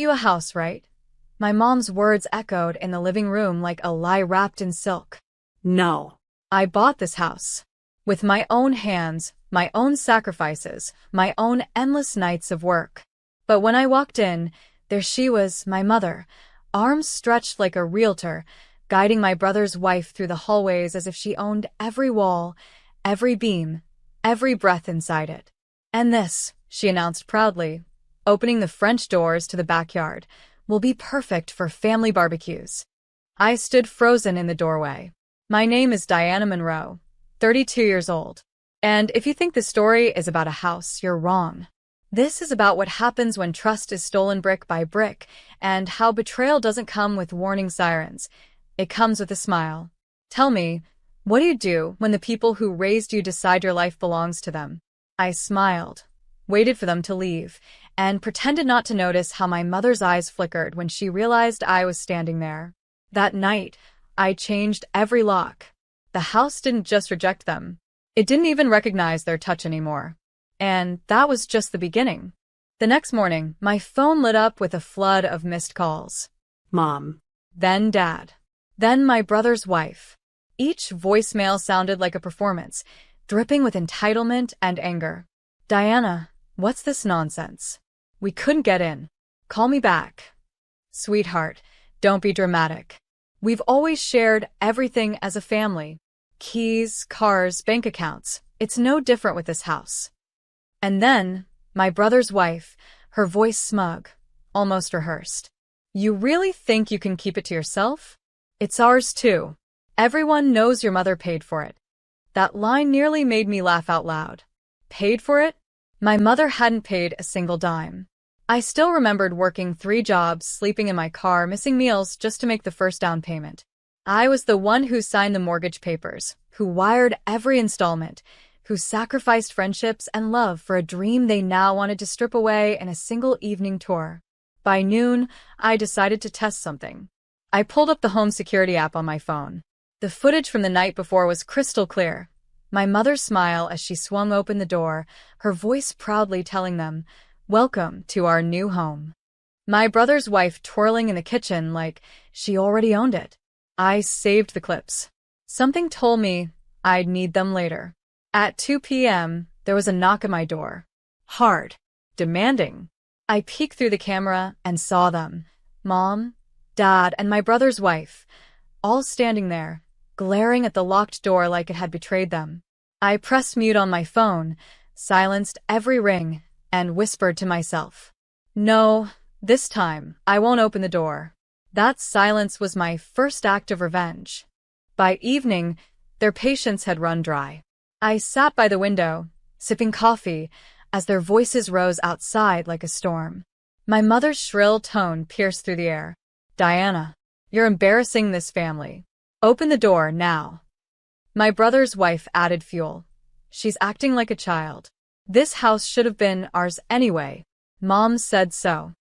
you a house, right?" My mom's words echoed in the living room like a lie wrapped in silk. No. I bought this house. With my own hands, my own sacrifices, my own endless nights of work. But when I walked in, there she was, my mother, arms stretched like a realtor, guiding my brother's wife through the hallways as if she owned every wall, every beam, every breath inside it. "And this," she announced proudly, opening the French doors to the backyard, "will be perfect for family barbecues." I stood frozen in the doorway. My name is Diana Monroe, 32 years old. And if you think this story is about a house, you're wrong. This is about what happens when trust is stolen brick by brick, and how betrayal doesn't come with warning sirens. It comes with a smile. Tell me, what do you do when the people who raised you decide your life belongs to them? I smiled, waited for them to leave, and pretended not to notice how my mother's eyes flickered when she realized I was standing there. That night, I changed every lock. The house didn't just reject them. It didn't even recognize their touch anymore. And that was just the beginning. The next morning, my phone lit up with a flood of missed calls. Mom. Then Dad. Then my brother's wife. Each voicemail sounded like a performance, dripping with entitlement and anger. "Diana, what's this nonsense? We couldn't get in. Call me back." "Sweetheart, don't be dramatic. We've always shared everything as a family. Keys, cars, bank accounts. It's no different with this house." And then, my brother's wife, her voice smug, almost rehearsed. "You really think you can keep it to yourself? It's ours too. Everyone knows your mother paid for it." That line nearly made me laugh out loud. Paid for it? My mother hadn't paid a single dime. I still remembered working 3 jobs, sleeping in my car, missing meals just to make the first down payment. I was the one who signed the mortgage papers, who wired every installment, who sacrificed friendships and love for a dream they now wanted to strip away in a single evening tour. By noon, I decided to test something. I pulled up the home security app on my phone. The footage from the night before was crystal clear. My mother's smile as she swung open the door, her voice proudly telling them, "Welcome to our new home." My brother's wife twirling in the kitchen like she already owned it. I saved the clips. Something told me I'd need them later. At 2 p.m., there was a knock at my door. Hard. Demanding. I peeked through the camera and saw them. Mom, Dad, and my brother's wife, all standing there, glaring at the locked door like it had betrayed them. I pressed mute on my phone, silenced every ring, and whispered to myself, "No, this time, I won't open the door." That silence was my first act of revenge. By evening, their patience had run dry. I sat by the window, sipping coffee, as their voices rose outside like a storm. My mother's shrill tone pierced through the air. "Diana, you're embarrassing this family. Open the door now." My brother's wife added fuel. "She's acting like a child. This house should have been ours anyway. Mom said so."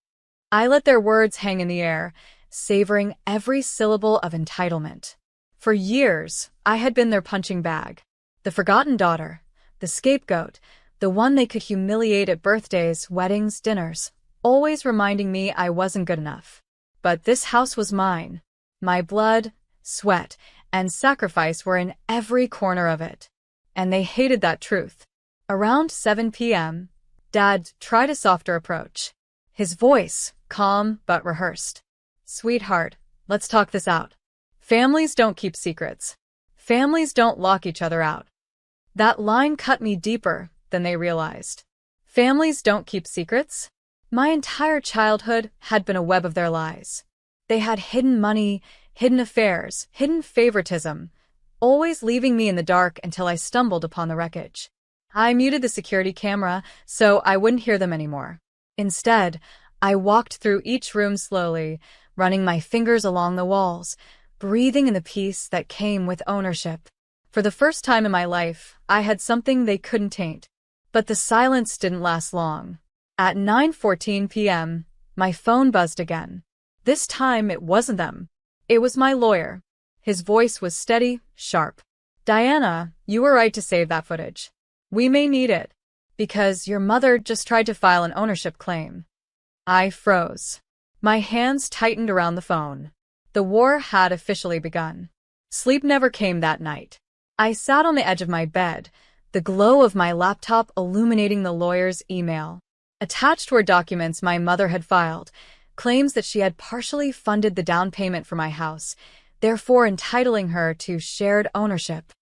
I let their words hang in the air, savoring every syllable of entitlement. For years, I had been their punching bag. The forgotten daughter, the scapegoat, the one they could humiliate at birthdays, weddings, dinners, always reminding me I wasn't good enough. But this house was mine. My blood, sweat, and sacrifice were in every corner of it. And they hated that truth. Around 7 p.m., Dad tried a softer approach. His voice, calm but rehearsed. "Sweetheart, let's talk this out. Families don't keep secrets. Families don't lock each other out." That line cut me deeper than they realized. Families don't keep secrets? My entire childhood had been a web of their lies. They had hidden money, hidden affairs, hidden favoritism, always leaving me in the dark until I stumbled upon the wreckage. I muted the security camera so I wouldn't hear them anymore. Instead, I walked through each room slowly, running my fingers along the walls, breathing in the peace that came with ownership. For the first time in my life, I had something they couldn't taint. But the silence didn't last long. At 9:14 p.m., my phone buzzed again. This time it wasn't them. It was my lawyer. His voice was steady, sharp. "Diana, you were right to save that footage. We may need it. Because your mother just tried to file an ownership claim." I froze. My hands tightened around the phone. The war had officially begun. Sleep never came that night. I sat on the edge of my bed, the glow of my laptop illuminating the lawyer's email. Attached were documents my mother had filed, claims that she had partially funded the down payment for my house, therefore entitling her to shared ownership.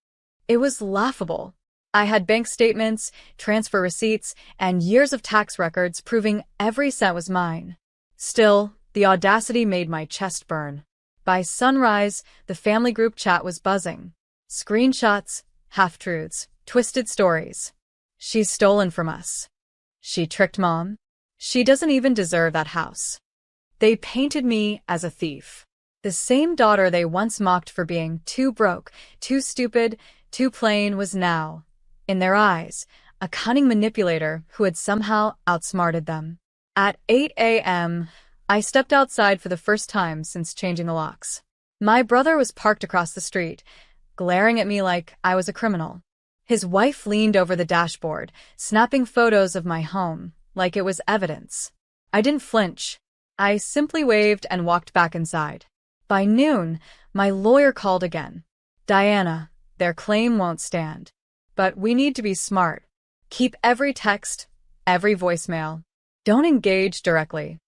It was laughable. I had bank statements, transfer receipts, and years of tax records proving every cent was mine. Still, the audacity made my chest burn. By sunrise, the family group chat was buzzing. Screenshots, half-truths, twisted stories. She's stolen from us. She tricked Mom. She doesn't even deserve that house. They painted me as a thief. The same daughter they once mocked for being too broke, too stupid, too plain was now, in their eyes, a cunning manipulator who had somehow outsmarted them. At 8 a.m., I stepped outside for the first time since changing the locks. My brother was parked across the street, glaring at me like I was a criminal. His wife leaned over the dashboard, snapping photos of my home, like it was evidence. I didn't flinch. I simply waved and walked back inside. By noon, my lawyer called again. Diana, their claim won't stand. But we need to be smart. Keep every text, every voicemail. Don't engage directly.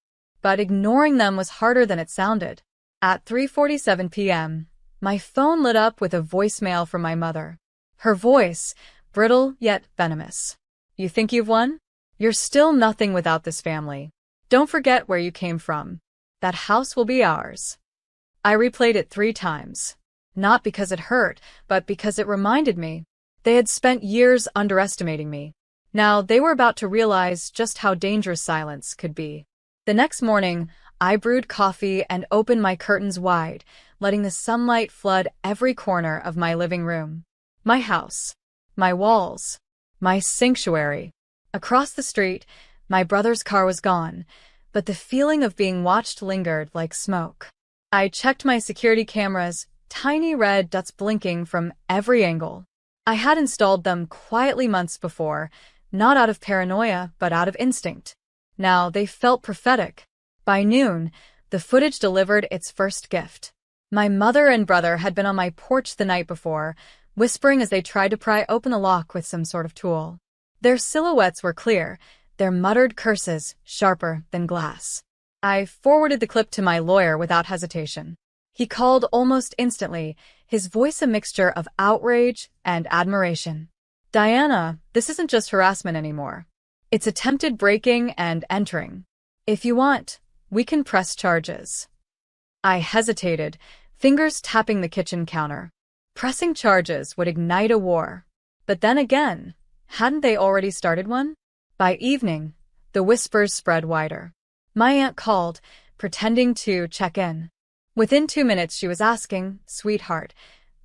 But ignoring them was harder than it sounded. At 3:47 p.m., my phone lit up with a voicemail from my mother. Her voice, brittle yet venomous. You think you've won? You're still nothing without this family. Don't forget where you came from. That house will be ours. I replayed it 3 times. Not because it hurt, but because it reminded me. They had spent years underestimating me. Now they were about to realize just how dangerous silence could be. The next morning, I brewed coffee and opened my curtains wide, letting the sunlight flood every corner of my living room. My house. My walls. My sanctuary. Across the street, my brother's car was gone, but the feeling of being watched lingered like smoke. I checked my security cameras, tiny red dots blinking from every angle. I had installed them quietly months before, not out of paranoia, but out of instinct. Now they felt prophetic. By noon, the footage delivered its first gift. My mother and brother had been on my porch the night before, whispering as they tried to pry open the lock with some sort of tool. Their silhouettes were clear, their muttered curses sharper than glass. I forwarded the clip to my lawyer without hesitation. He called almost instantly, his voice a mixture of outrage and admiration. Diana, this isn't just harassment anymore. It's attempted breaking and entering. If you want, we can press charges. I hesitated, fingers tapping the kitchen counter. Pressing charges would ignite a war. But then again, hadn't they already started one? By evening, the whispers spread wider. My aunt called, pretending to check in. Within 2 minutes she was asking, "Sweetheart,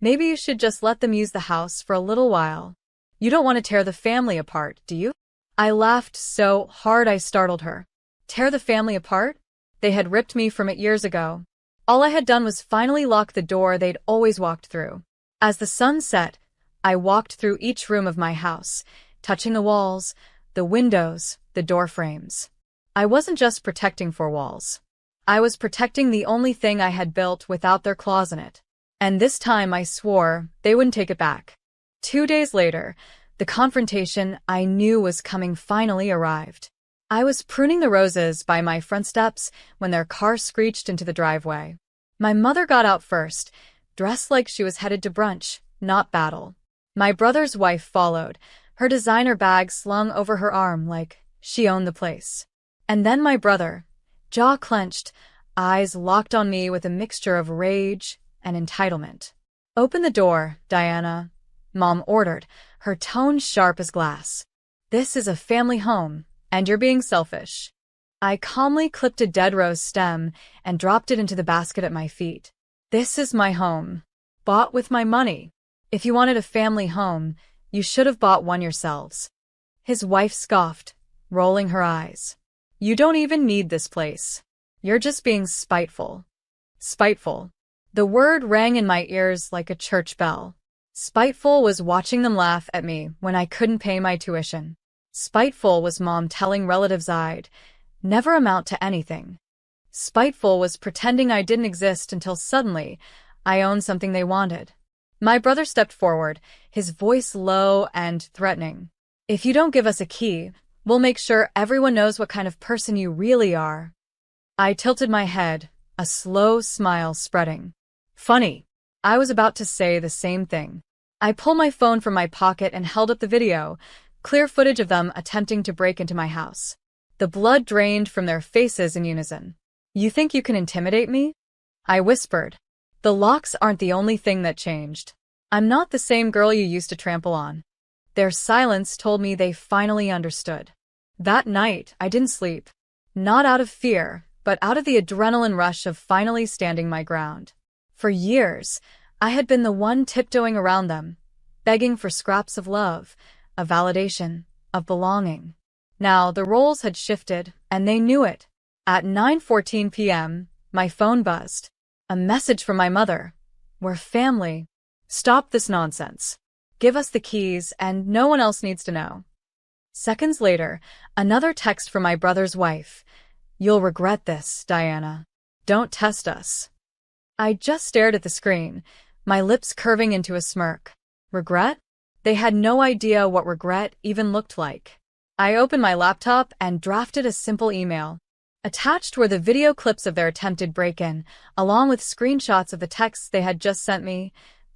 maybe you should just let them use the house for a little while. You don't want to tear the family apart, do you?" I laughed so hard I startled her. Tear the family apart? They had ripped me from it years ago. All I had done was finally lock the door they'd always walked through. As the sun set, I walked through each room of my house, touching the walls, the windows, the door frames. I wasn't just protecting 4 walls. I was protecting the only thing I had built without their claws in it. And this time I swore they wouldn't take it back. 2 days later, the confrontation I knew was coming finally arrived. I was pruning the roses by my front steps when their car screeched into the driveway. My mother got out first, dressed like she was headed to brunch, not battle. My brother's wife followed, her designer bag slung over her arm like she owned the place. And then my brother, jaw clenched, eyes locked on me with a mixture of rage and entitlement. "Open the door, Diana," Mom ordered, her tone sharp as glass. "This is a family home, and you're being selfish." I calmly clipped a dead rose stem and dropped it into the basket at my feet. "This is my home, bought with my money. If you wanted a family home, you should have bought one yourselves." His wife scoffed, rolling her eyes. "You don't even need this place. You're just being spiteful." Spiteful. The word rang in my ears like a church bell. Spiteful was watching them laugh at me when I couldn't pay my tuition. Spiteful was Mom telling relatives I'd never amount to anything. Spiteful was pretending I didn't exist until suddenly I owned something they wanted. My brother stepped forward, his voice low and threatening. If you don't give us a key, we'll make sure everyone knows what kind of person you really are. I tilted my head, a slow smile spreading. Funny. I was about to say the same thing. I pulled my phone from my pocket and held up the video, clear footage of them attempting to break into my house. The blood drained from their faces in unison. You think you can intimidate me? I whispered. The locks aren't the only thing that changed. I'm not the same girl you used to trample on. Their silence told me they finally understood. That night, I didn't sleep. Not out of fear, but out of the adrenaline rush of finally standing my ground. For years, I had been the one tiptoeing around them, begging for scraps of love, of validation, of belonging. Now, the roles had shifted, and they knew it. At 9:14 p.m., my phone buzzed. A message from my mother. We're family. Stop this nonsense. Give us the keys, and no one else needs to know. Seconds later, another text from my brother's wife. You'll regret this, Diana. Don't test us. I just stared at the screen, my lips curving into a smirk. Regret? They had no idea what regret even looked like. I opened my laptop and drafted a simple email. Attached were the video clips of their attempted break-in, along with screenshots of the texts they had just sent me,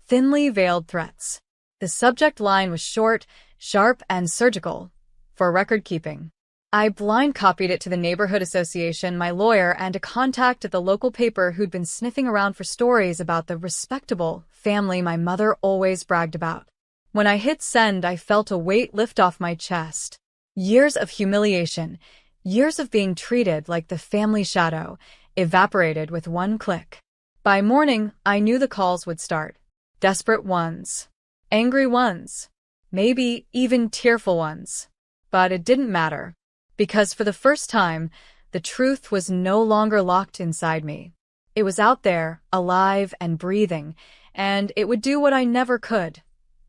thinly veiled threats. The subject line was short, sharp, and surgical, for record-keeping. I blind copied it to the neighborhood association, my lawyer, and a contact at the local paper who'd been sniffing around for stories about the respectable family my mother always bragged about. When I hit send, I felt a weight lift off my chest. Years of humiliation, years of being treated like the family shadow, evaporated with one click. By morning, I knew the calls would start. Desperate ones. Angry ones. Maybe even tearful ones. But it didn't matter. Because for the first time, the truth was no longer locked inside me. It was out there, alive and breathing, and it would do what I never could.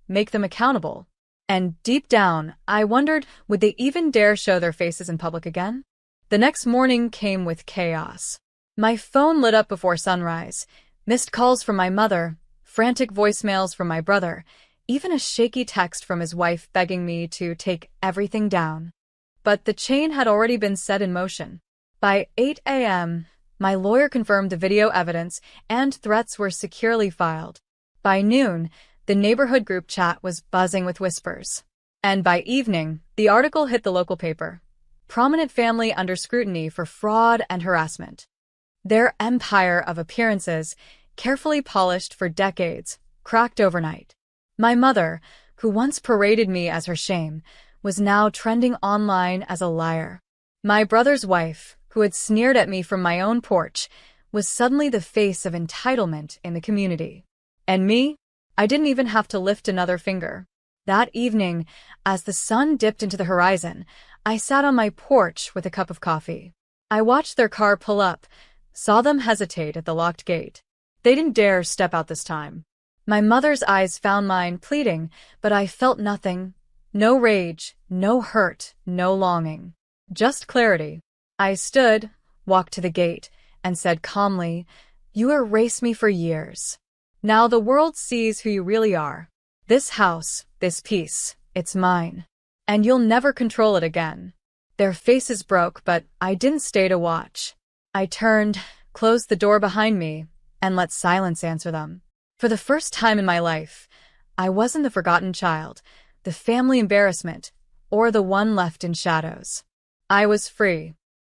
Make them accountable. And deep down, I wondered, would they even dare show their faces in public again? The next morning came with chaos. My phone lit up before sunrise. Missed calls from my mother, frantic voicemails from my brother, even a shaky text from his wife begging me to take everything down. But the chain had already been set in motion. By 8 a.m., my lawyer confirmed the video evidence and threats were securely filed. By noon, the neighborhood group chat was buzzing with whispers. And by evening, the article hit the local paper. Prominent family under scrutiny for fraud and harassment. Their empire of appearances, carefully polished for decades, cracked overnight. My mother, who once paraded me as her shame, was now trending online as a liar. My brother's wife, who had sneered at me from my own porch, was suddenly the face of entitlement in the community. And me? I didn't even have to lift another finger. That evening, as the sun dipped into the horizon, I sat on my porch with a cup of coffee. I watched their car pull up, saw them hesitate at the locked gate. They didn't dare step out this time. My mother's eyes found mine, pleading, but I felt nothing. No rage, no hurt, no longing. Just clarity. I stood, walked to the gate, and said calmly, "You erased me for years. Now the world sees who you really are. This house, this piece, it's mine. And you'll never control it again." Their faces broke, but I didn't stay to watch. I turned, closed the door behind me, and let silence answer them. For the first time in my life, I wasn't the forgotten child, the family embarrassment, or the one left in shadows. I was free.